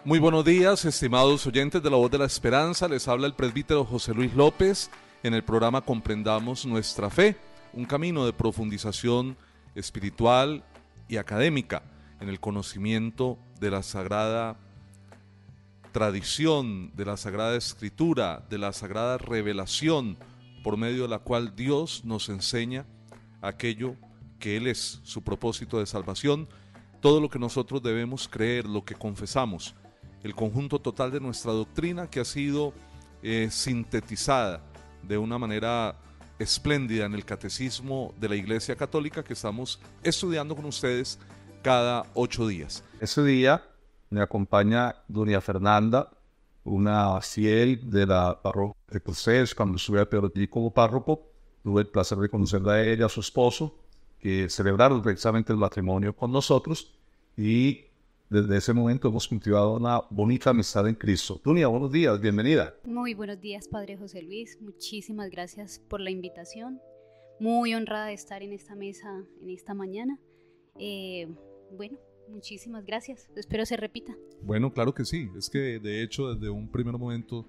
Muy buenos días, estimados oyentes de La Voz de la Esperanza. Les habla el presbítero José Luis López en el programa Comprendamos Nuestra Fe, un camino de profundización espiritual y académica en el conocimiento de la sagrada tradición, de la sagrada escritura, de la sagrada revelación, por medio de la cual Dios nos enseña aquello que Él es, su propósito de salvación, todo lo que nosotros debemos creer, lo que confesamos, el conjunto total de nuestra doctrina que ha sido sintetizada de una manera espléndida en el Catecismo de la Iglesia Católica que estamos estudiando con ustedes cada 8 días. Ese día me acompaña doña Fernanda, una fiel de la parroquia de Cruces. Cuando estuve a Perotí como párroco, tuve el placer de conocerla a ella, a su esposo, que celebraron precisamente el matrimonio con nosotros, y desde ese momento hemos cultivado una bonita amistad en Cristo. Dunia, buenos días, bienvenida. Muy buenos días, Padre José Luis. Muchísimas gracias por la invitación. Muy honrada de estar en esta mesa en esta mañana. Muchísimas gracias. Espero se repita. Bueno, claro que sí. Es que de hecho desde un primer momento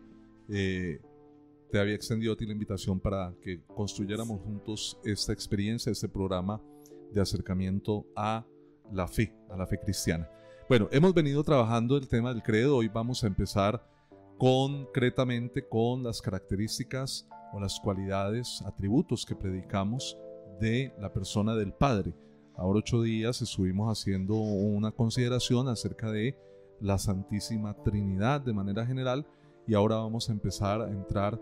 te había extendido a ti la invitación para que construyéramos juntos esta experiencia, este programa de acercamiento a la fe cristiana. Bueno, hemos venido trabajando el tema del credo. Hoy vamos a empezar concretamente con las características o las cualidades, atributos que predicamos de la persona del Padre. Ahora 8 días estuvimos haciendo una consideración acerca de la Santísima Trinidad de manera general, y ahora vamos a empezar a entrar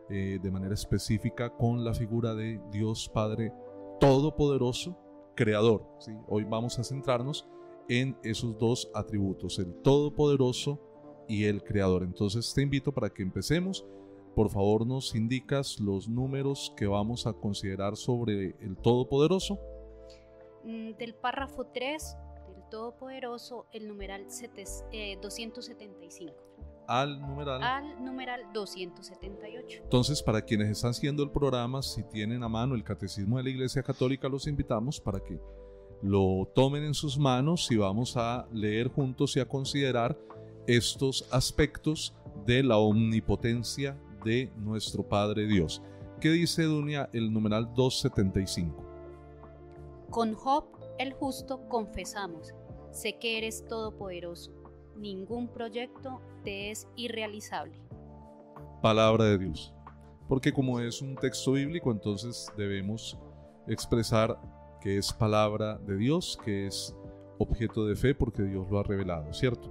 de manera específica con la figura de Dios Padre Todopoderoso, Creador, ¿sí? Hoy vamos a centrarnos en esos dos atributos, el Todopoderoso y el Creador. Entonces te invito para que empecemos. Por favor, nos indicas los números que vamos a considerar sobre el Todopoderoso. Del párrafo 3 del Todopoderoso, el numeral 275. Al numeral 278. Entonces, para quienes están siguiendo el programa, si tienen a mano el Catecismo de la Iglesia Católica, los invitamos para que lo tomen en sus manos y vamos a leer juntos y a considerar estos aspectos de la omnipotencia de nuestro Padre Dios. ¿Qué dice, Dunia, el numeral 275? Con Job, el justo, confesamos: sé que eres todopoderoso, ningún proyecto te es irrealizable. Palabra de Dios. Porque como es un texto bíblico, entonces debemos expresar que es palabra de Dios, que es objeto de fe porque Dios lo ha revelado, ¿cierto?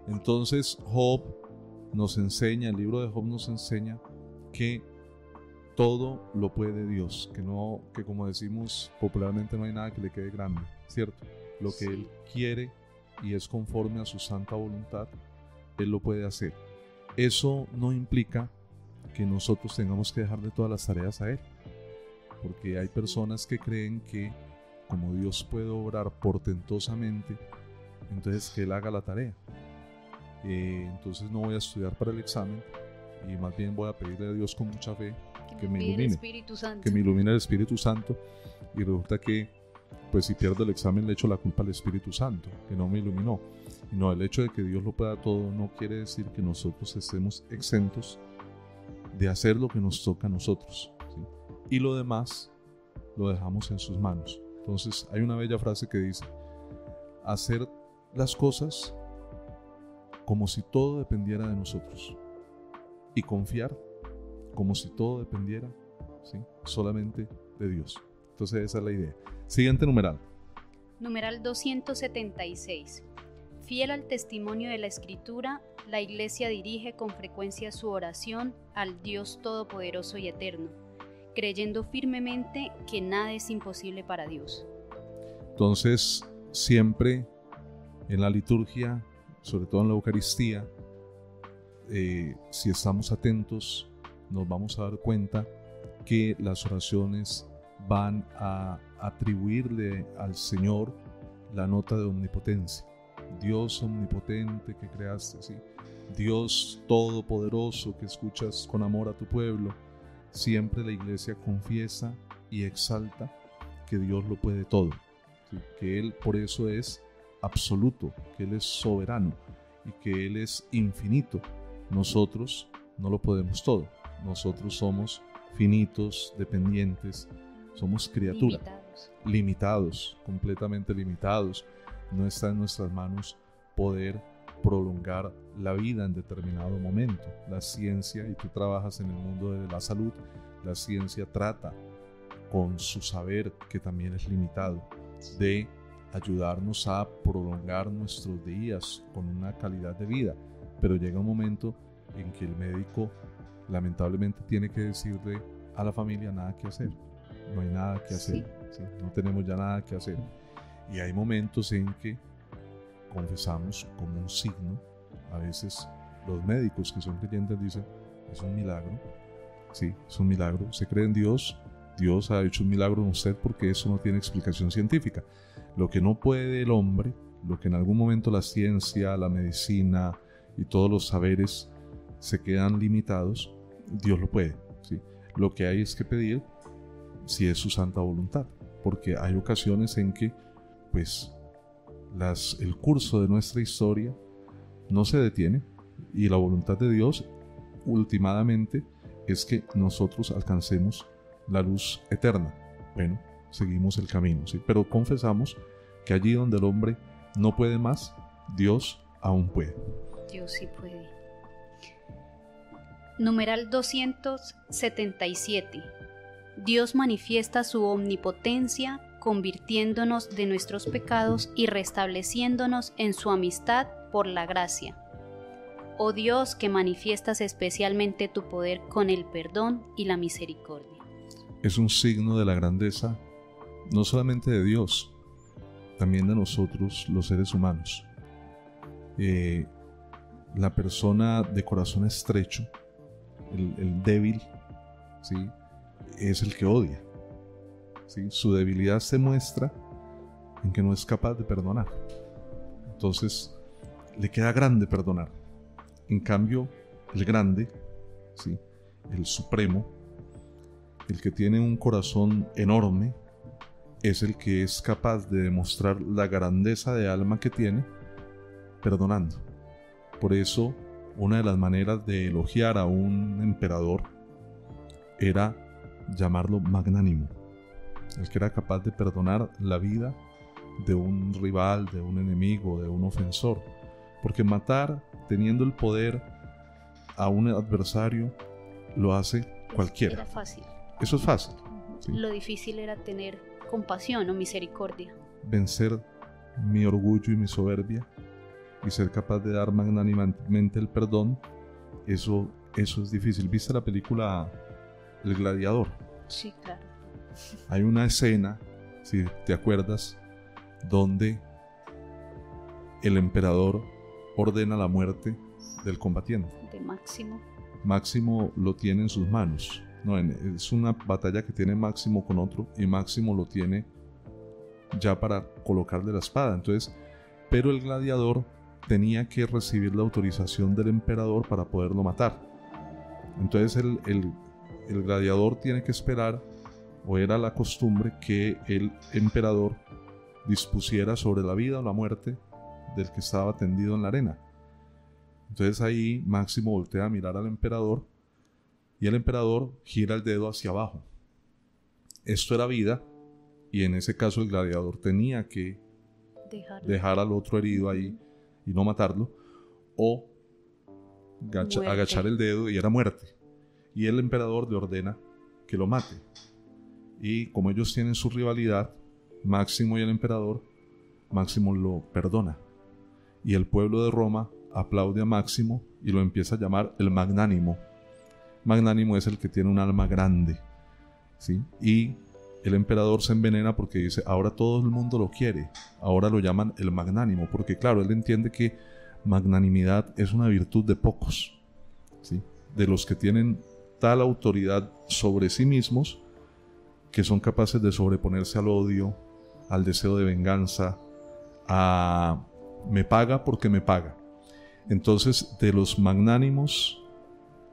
Entonces Job nos enseña, el libro de Job nos enseña que todo lo puede Dios, que como decimos popularmente, no hay nada que le quede grande, ¿cierto? Lo que Él quiere y es conforme a su santa voluntad, Él lo puede hacer. Eso no implica que nosotros tengamos que dejarle todas las tareas a Él, porque hay personas que creen que como Dios puede obrar portentosamente, entonces que Él haga la tarea. Entonces no voy a estudiar para el examen y más bien voy a pedirle a Dios con mucha fe que me ilumine, que me ilumine el Espíritu Santo, y resulta que pues si pierdo el examen le echo la culpa al Espíritu Santo, que no me iluminó. Y no, el hecho de que Dios lo pueda todo no quiere decir que nosotros estemos exentos de hacer lo que nos toca a nosotros, ¿sí? Y lo demás lo dejamos en sus manos. Entonces hay una bella frase que dice: hacer las cosas como si todo dependiera de nosotros, y confiar como si todo dependiera, ¿sí?, solamente de Dios. Entonces esa es la idea. Siguiente numeral. Numeral 276. Fiel al testimonio de la Escritura, la Iglesia dirige con frecuencia su oración al Dios Todopoderoso y Eterno, creyendo firmemente que nada es imposible para Dios. Entonces, siempre en la liturgia, sobre todo en la Eucaristía, si estamos atentos, nos vamos a dar cuenta que las oraciones van a atribuirle al Señor la nota de omnipotencia. Dios omnipotente que creaste, ¿sí? Dios todopoderoso que escuchas con amor a tu pueblo. Siempre la Iglesia confiesa y exalta que Dios lo puede todo, ¿sí? Que Él por eso es absoluto, que Él es soberano. y que Él es infinito. Nosotros no lo podemos todo. Nosotros somos finitos, dependientes, somos criaturas, limitados, completamente limitados. No está en nuestras manos poder prolongar la vida en determinado momento. La ciencia, y tú trabajas en el mundo de la salud, la ciencia trata con su saber, que también es limitado, de ayudarnos a prolongar nuestros días con una calidad de vida, pero llega un momento en que el médico lamentablemente tiene que decirle a la familia nada que hacer, no hay nada que hacer, ¿sí? No tenemos ya nada que hacer, y hay momentos en que confesamos como un signo. A veces los médicos que son creyentes dicen, es un milagro, sí, es un milagro, se cree en Dios, Dios ha hecho un milagro en usted, porque eso no tiene explicación científica. Lo que no puede el hombre, lo que en algún momento la ciencia, la medicina y todos los saberes se quedan limitados, Dios lo puede, ¿sí? Lo que hay es que pedir si es su santa voluntad, porque hay ocasiones en que pues el curso de nuestra historia no se detiene, y la voluntad de Dios últimamente es que nosotros alcancemos la luz eterna. Bueno, seguimos el camino, ¿sí? Pero confesamos que allí donde el hombre no puede más, Dios aún puede. Dios sí puede. Numeral 277. Dios manifiesta su omnipotencia, convirtiéndonos de nuestros pecados y restableciéndonos en su amistad por la gracia. Oh Dios, que manifiestas especialmente tu poder con el perdón y la misericordia. Es un signo de la grandeza, no solamente de Dios, también de nosotros los seres humanos. La persona de corazón estrecho, el débil, ¿sí?, es el que odia, ¿sí? Su debilidad se muestra en que no es capaz de perdonar. Entonces le queda grande perdonar. En cambio, el grande, ¿sí?, el supremo, el que tiene un corazón enorme, es el que es capaz de demostrar la grandeza de alma que tiene perdonando. Por eso, una de las maneras de elogiar a un emperador era llamarlo magnánimo, el que era capaz de perdonar la vida de un rival, de un enemigo, de un ofensor, porque matar, teniendo el poder a un adversario, lo hace cualquiera. Era fácil. Eso es fácil, ¿sí? Lo difícil era tener compasión o misericordia. Vencer mi orgullo y mi soberbia y ser capaz de dar magnánimamente el perdón, eso es difícil. ¿Viste la película El Gladiador? Sí, claro. Hay una escena, si te acuerdas, donde el emperador ordena la muerte del combatiente. De Máximo. Máximo lo tiene en sus manos. No, es una batalla que tiene Máximo con otro, y Máximo lo tiene ya para colocarle la espada. Entonces, pero el gladiador tenía que recibir la autorización del emperador para poderlo matar. Entonces el gladiador tiene que esperar, o era la costumbre, que el emperador dispusiera sobre la vida o la muerte del que estaba tendido en la arena. Entonces ahí Máximo voltea a mirar al emperador, y el emperador gira el dedo hacia abajo. Esto era vida, y en ese caso el gladiador tenía que dejar al otro herido ahí y no matarlo, o agachar el dedo, y era muerte. Y el emperador le ordena que lo mate. Y como ellos tienen su rivalidad, Máximo y el emperador, Máximo lo perdona. Y el pueblo de Roma aplaude a Máximo y lo empieza a llamar el magnánimo. Magnánimo es el que tiene un alma grande, ¿sí? Y el emperador se envenena porque dice, ahora todo el mundo lo quiere, ahora lo llaman el magnánimo, porque claro, él entiende que magnanimidad es una virtud de pocos, ¿sí?, de los que tienen tal autoridad sobre sí mismos que son capaces de sobreponerse al odio, al deseo de venganza, a me paga porque me paga. Entonces, de los magnánimos,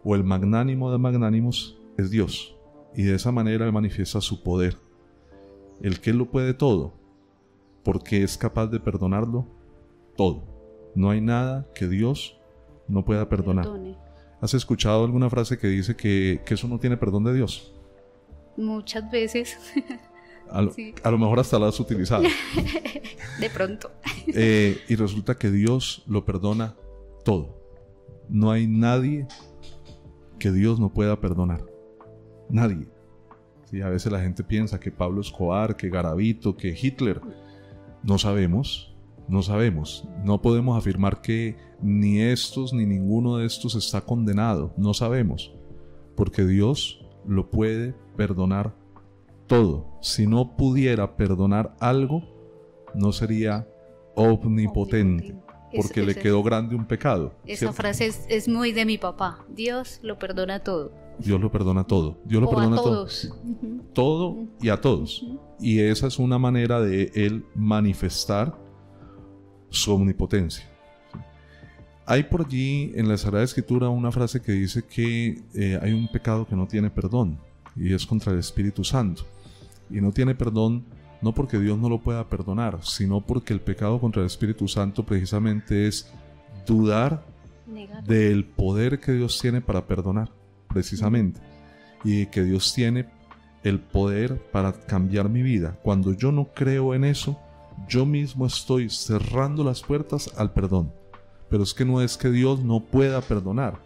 o el magnánimo de magnánimos, es Dios, y de esa manera él manifiesta su poder, el que él lo puede todo, porque es capaz de perdonarlo todo. No hay nada que Dios no pueda perdonar. Perdone. ¿Has escuchado alguna frase que dice que eso no tiene perdón de Dios? Muchas veces. Sí. A lo mejor hasta la has utilizado. De pronto. Y resulta que Dios lo perdona todo. No hay nadie que Dios no pueda perdonar. Nadie. Sí, a veces la gente piensa que Pablo Escobar, que Garavito, que Hitler. No sabemos. No podemos afirmar que ni estos ni ninguno de estos está condenado. No sabemos. Porque Dios lo puede perdonar todo. Si no pudiera perdonar algo, no sería omnipotente. Porque le quedó grande un pecado. Esa ¿cierto? frase es muy de mi papá. Dios lo perdona todo. Dios lo perdona todo. Dios lo O perdona a todos. todo y a todos. Y esa es una manera de Él manifestar su omnipotencia. Hay por allí en la Sagrada Escritura una frase que dice que hay un pecado que no tiene perdón, y es contra el Espíritu Santo. Y no tiene perdón no porque Dios no lo pueda perdonar, sino porque el pecado contra el Espíritu Santo precisamente es dudar del poder que Dios tiene para perdonar, precisamente, y que Dios tiene el poder para cambiar mi vida. Cuando yo no creo en eso, yo mismo estoy cerrando las puertas al perdón. Pero es que no es que Dios no pueda perdonar,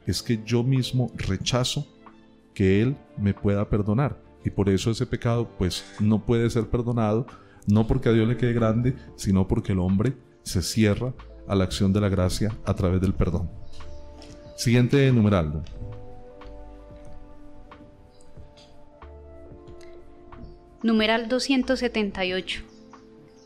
es que yo mismo rechazo que Él me pueda perdonar. Y por eso ese pecado pues no puede ser perdonado, no porque a Dios le quede grande, sino porque el hombre se cierra a la acción de la gracia a través del perdón. Siguiente numeral. Numeral 278.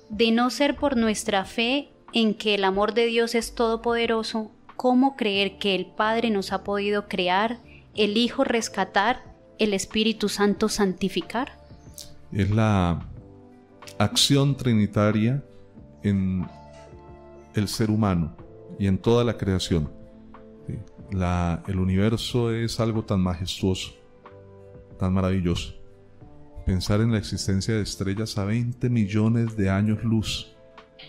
De no ser por nuestra fe en que el amor de Dios es todopoderoso, ¿cómo creer que el Padre nos ha podido crear, el Hijo rescatar, el Espíritu Santo santificar? Es la acción trinitaria en el ser humano y en toda la creación. El universo es algo tan majestuoso, tan maravilloso. Pensar en la existencia de estrellas a 20 millones de años luz,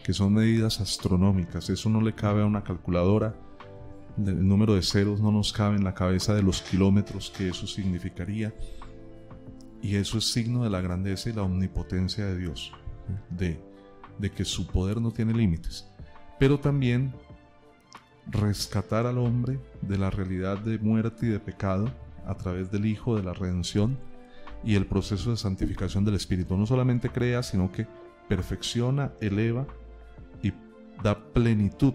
que son medidas astronómicas, eso no le cabe a una calculadora. El número de ceros no nos cabe en la cabeza de los kilómetros que eso significaría. Y eso es signo de la grandeza y la omnipotencia de Dios, de que su poder no tiene límites. Pero también rescatar al hombre de la realidad de muerte y de pecado a través del Hijo, de la redención y el proceso de santificación del Espíritu. No solamente crea, sino que perfecciona, eleva y da plenitud,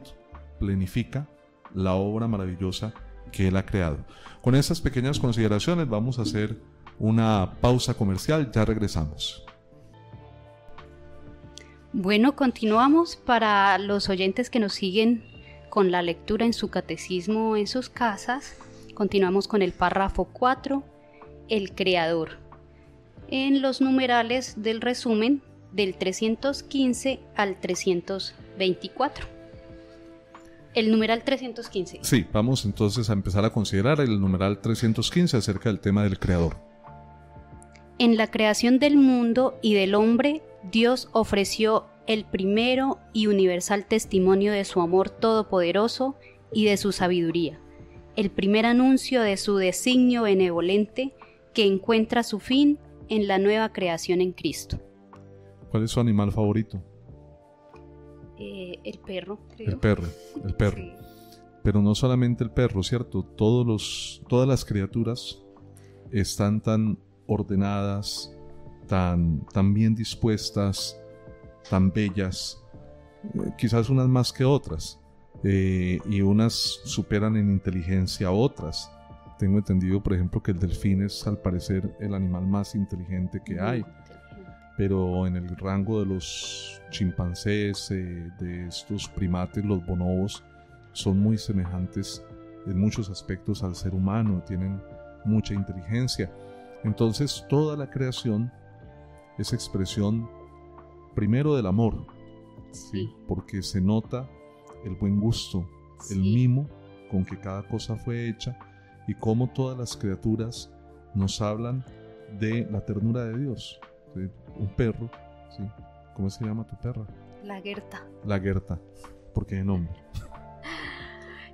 plenifica la obra maravillosa que Él ha creado. Con estas pequeñas consideraciones vamos a hacer una pausa comercial, ya regresamos. Bueno, continuamos. Para los oyentes que nos siguen con la lectura en su catecismo en sus casas, continuamos con el párrafo 4, el Creador. En los numerales del resumen, del 315 al 324. El numeral 315. Sí, vamos entonces a empezar a considerar el numeral 315 acerca del tema del Creador. En la creación del mundo y del hombre, Dios ofreció el primero y universal testimonio de su amor todopoderoso y de su sabiduría, el primer anuncio de su designio benevolente que encuentra su fin en la nueva creación en Cristo. ¿Cuál es su animal favorito? El perro, creo. El perro. Sí. Pero no solamente el perro, ¿cierto? Todas las criaturas están tan ordenadas, tan bien dispuestas, tan bellas, quizás unas más que otras, y unas superan en inteligencia a otras. Tengo entendido, por ejemplo, que el delfín es al parecer el animal más inteligente que hay. Pero en el rango de los chimpancés, de estos primates, los bonobos, son muy semejantes en muchos aspectos al ser humano, tienen mucha inteligencia. Entonces toda la creación es expresión primero del amor, ¿sí? Porque se nota el buen gusto, el mimo con que cada cosa fue hecha y cómo todas las criaturas nos hablan de la ternura de Dios. ¿Sí? Un perro, ¿sí? ¿Cómo se llama tu perra? La Gerta. La Gerta. ¿Por qué nombre?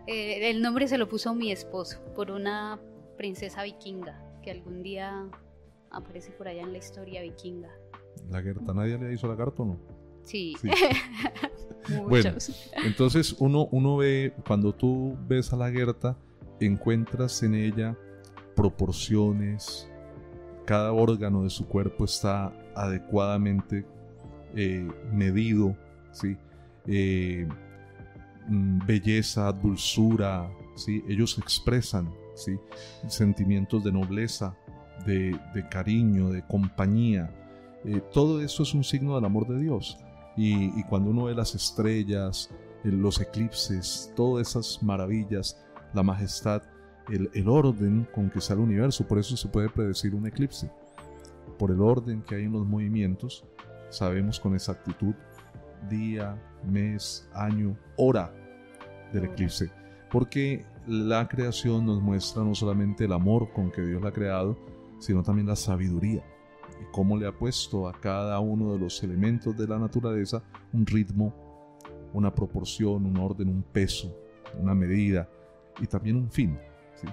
El nombre se lo puso mi esposo por una princesa vikinga que algún día aparece por allá en la historia vikinga. ¿Lagerta? ¿Nadie le hizo lagarto o no? Sí, Sí. muchos. Bueno, entonces uno ve, cuando tú ves a Lagerta, encuentras en ella proporciones, cada órgano de su cuerpo está adecuadamente medido, ¿sí? Belleza, dulzura, ¿sí? Ellos expresan, ¿sí? Sentimientos de nobleza, de cariño, de compañía. Todo eso es un signo del amor de Dios. Y cuando uno ve las estrellas, los eclipses, todas esas maravillas, la majestad, el orden con que está el universo, por eso se puede predecir un eclipse. Por el orden que hay en los movimientos, sabemos con exactitud día, mes, año, hora del eclipse. Porque la creación nos muestra no solamente el amor con que Dios la ha creado, sino también la sabiduría y cómo le ha puesto a cada uno de los elementos de la naturaleza un ritmo, una proporción, un orden, un peso, una medida y también un fin, ¿sí?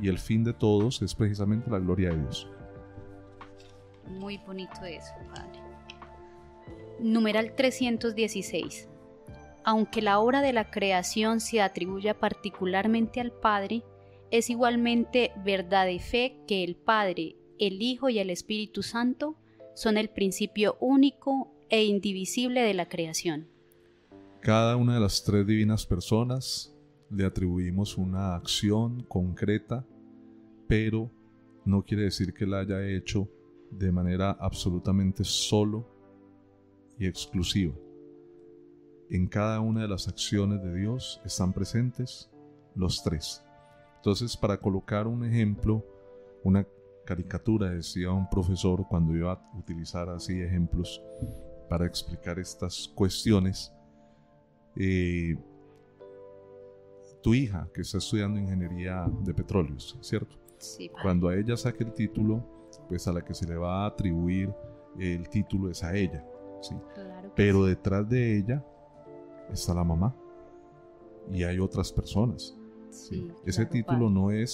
Y el fin de todos es precisamente la gloria de Dios. Muy bonito eso, padre. Numeral 316. Aunque la obra de la creación se atribuya particularmente al Padre, es igualmente verdad y fe que el Padre, el Hijo y el Espíritu Santo son el principio único e indivisible de la creación. Cada una de las tres divinas personas le atribuimos una acción concreta, pero no quiere decir que la haya hecho de manera absolutamente solo y exclusiva. En cada una de las acciones de Dios están presentes los tres. Entonces, para colocar un ejemplo, una caricatura, decía un profesor cuando iba a utilizar así ejemplos para explicar estas cuestiones, tu hija que está estudiando ingeniería de petróleos, ¿cierto? Sí, padre. Cuando a ella saque el título, pues a la que se le va a atribuir el título es a ella, ¿sí? Claro que Pero sí. detrás de ella está la mamá y hay otras personas. Sí, Ese claro, título padre.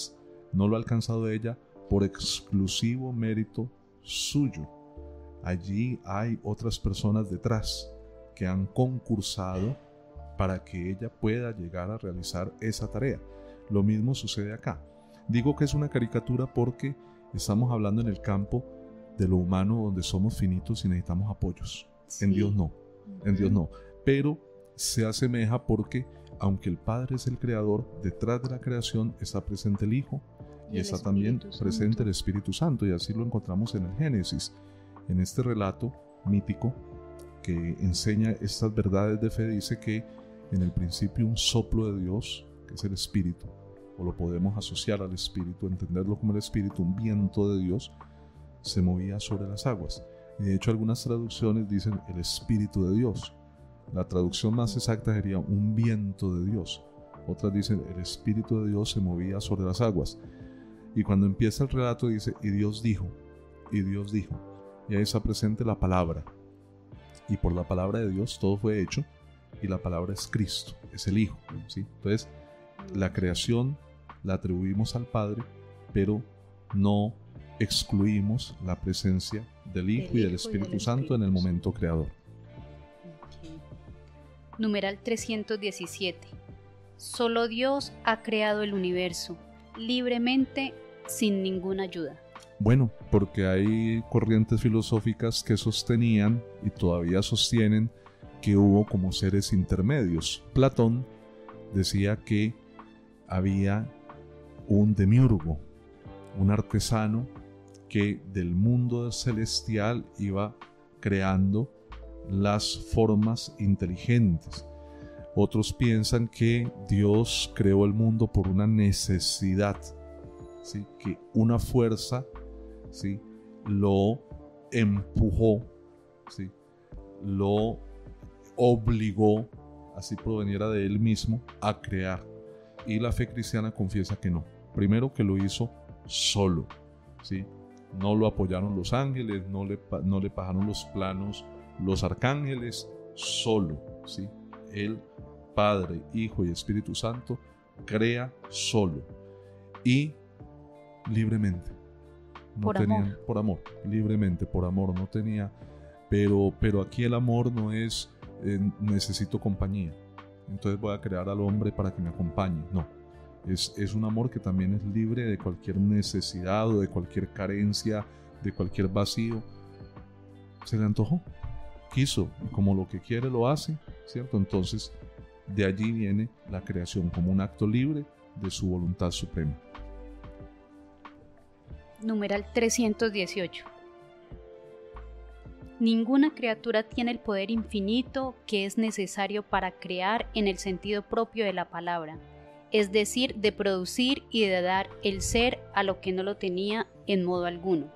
no lo ha alcanzado ella por exclusivo mérito suyo. Allí hay otras personas detrás que han concursado para que ella pueda llegar a realizar esa tarea. Lo mismo sucede acá. Digo que es una caricatura porque estamos hablando en el campo de lo humano, donde somos finitos y necesitamos apoyos. En Sí. Dios no, en Dios Ujú. no. Pero se asemeja porque aunque el Padre es el creador, detrás de la creación está presente el Hijo y el está también Espíritu presente Santo. el Espíritu Santo, y así lo encontramos en el Génesis, en este relato mítico que enseña estas verdades de fe. Dice que en el principio un soplo de Dios, que es el Espíritu, o lo podemos asociar al Espíritu, entenderlo como el Espíritu, un viento de Dios, se movía sobre las aguas. Y de hecho algunas traducciones dicen el Espíritu de Dios. La traducción más exacta sería un viento de Dios. Otras dicen el Espíritu de Dios se movía sobre las aguas. Y cuando empieza el relato dice, y Dios dijo, y Dios dijo. Y ahí está presente la palabra. Y por la palabra de Dios todo fue hecho. Y la palabra es Cristo, es el Hijo, ¿sí? Entonces, la creación la atribuimos al Padre, pero no excluimos la presencia del Hijo y del Espíritu Santo en el momento creador. Ok. Numeral 317. Solo Dios ha creado el universo, libremente, sin ninguna ayuda. Bueno, porque hay corrientes filosóficas que sostenían y todavía sostienen que hubo como seres intermedios. Platón decía que había un demiurgo, un artesano que del mundo celestial iba creando las formas inteligentes. Otros piensan que Dios creó el mundo por una necesidad, ¿sí? Que una fuerza, ¿sí? Lo empujó, ¿sí? Lo obligó, así proveniera de él mismo, a crear. Y la fe cristiana confiesa que no. Primero, que lo hizo solo, ¿sí? No lo apoyaron los ángeles, no le pagaron los planos los arcángeles, solo, ¿sí? Él Padre, Hijo y Espíritu Santo, crea solo y libremente. Por amor, libremente, por amor, no tenía, pero aquí el amor no es necesito compañía, entonces voy a crear al hombre para que me acompañe, no, es un amor que también es libre de cualquier necesidad o de cualquier carencia, de cualquier vacío. Se le antojó, quiso, y como lo que quiere lo hace, ¿cierto? Entonces de allí viene la creación como un acto libre de su voluntad suprema. Numeral 318. Ninguna criatura tiene el poder infinito que es necesario para crear en el sentido propio de la palabra, es decir, de producir y de dar el ser a lo que no lo tenía en modo alguno.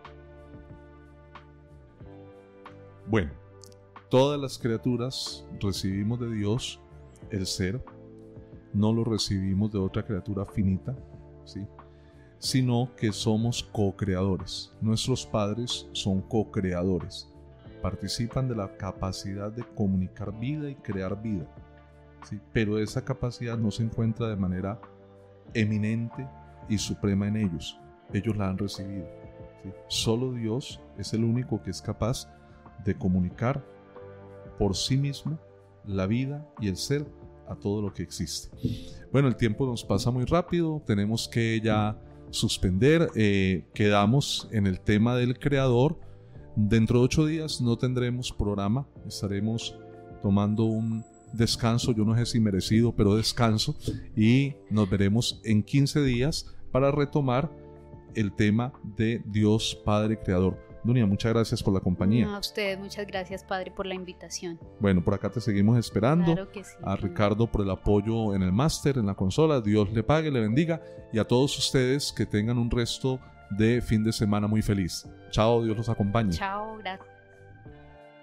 Bueno, todas las criaturas recibimos de Dios el ser, no lo recibimos de otra criatura finita, ¿sí?, sino que somos co-creadores. Nuestros padres son co-creadores, participan de la capacidad de comunicar vida y crear vida, ¿sí?, pero esa capacidad no se encuentra de manera eminente y suprema en ellos la han recibido, ¿sí? Solo Dios es el único que es capaz de comunicar por sí mismo la vida y el ser a todo lo que existe. Bueno, el tiempo nos pasa muy rápido, tenemos que ya suspender, quedamos en el tema del creador. Dentro de 8 días no tendremos programa, estaremos tomando un descanso, yo no sé si merecido, pero descanso, y nos veremos en 15 días para retomar el tema de Dios Padre Creador. Dunia, muchas gracias por la compañía. A ustedes, muchas gracias, Padre, por la invitación. Bueno, por acá te seguimos esperando. Claro que sí. A Ricardo por el apoyo en el máster, en la consola. Dios le pague, le bendiga. Y a todos ustedes que tengan un resto de fin de semana muy feliz. Chao, Dios los acompañe. Chao, gracias.